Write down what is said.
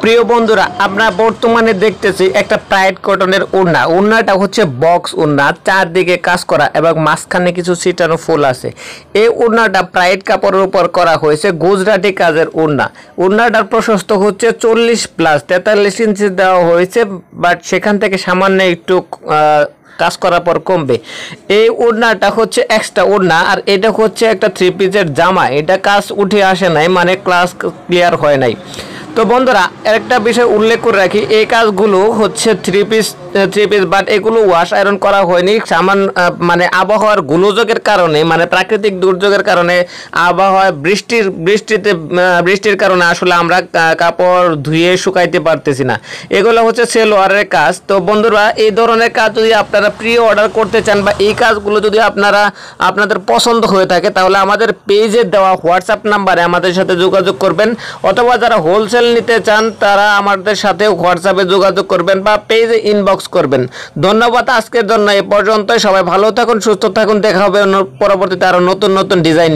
প্রিয় বন্ধুরা, আমরা বর্তমানে দেখতেছি একটা প্রাইড কটনের ওড়না। ওড়নাটা হচ্ছে বক্স ওড়না, চারদিকে কাজ করা এবং মাঝখানে কিছু ছিটানো ফুল আছে। এই ওড়নাটা প্রাইড কাপড়ের উপর করা হয়েছে, গুজরাটি কাজের ওড়না। ওড়নাটার প্রশস্ত হচ্ছে 40+ 43 ইঞ্চি দেওয়া হয়েছে, বাট সেখান থেকে সামান্য একটু কাজ করার পর কমবে। এই ওড়নাটা হচ্ছে এক্সট্রা ওড়না, আর এটা হচ্ছে একটা 3 পিসের জামা। এটা কাজ উঠে আসে নাই, মানে ক্লাস ক্লিয়ার হয় নাই। তো বন্ধুরা, একটা বিষয় উল্লেখ করে রাখি, এই কাজগুলো হচ্ছে 3 পিস বাট এগুলো ওয়াশ আয়রন করা হয়নি। মানে আবহাওয়ার গোলযোগের কারণে, মানে প্রাকৃতিক দুর্যোগের কারণে, আবহাওয়া বৃষ্টির কারণে আসলে আমরা কাপড় ধুয়ে শুকাইতে পারতেছি না। এগুলো হচ্ছে সেলোয়ারের কাজ। তো বন্ধুরা, এই ধরনের কাজ যদি আপনারা প্রি অর্ডার করতে চান বা এই কাজগুলো যদি আপনাদের পছন্দ হয়ে থাকে, তাহলে আমাদের পেজে দেওয়া হোয়াটসঅ্যাপ নাম্বারে আমাদের সাথে যোগাযোগ করবেন, অথবা যারা হোলসেল নিতে চান তারা আমাদের সাথে হোয়াটসঅ্যাপে যোগাযোগ করবেন বা পেজে ইনবক্স করবেন। ধন্যবাদ। আজকের জন্য এ পর্যন্তই। সবাই ভালো থাকুন, সুস্থ থাকুন। দেখা হবে পরবর্তীতে আরো নতুন নতুন ডিজাইন।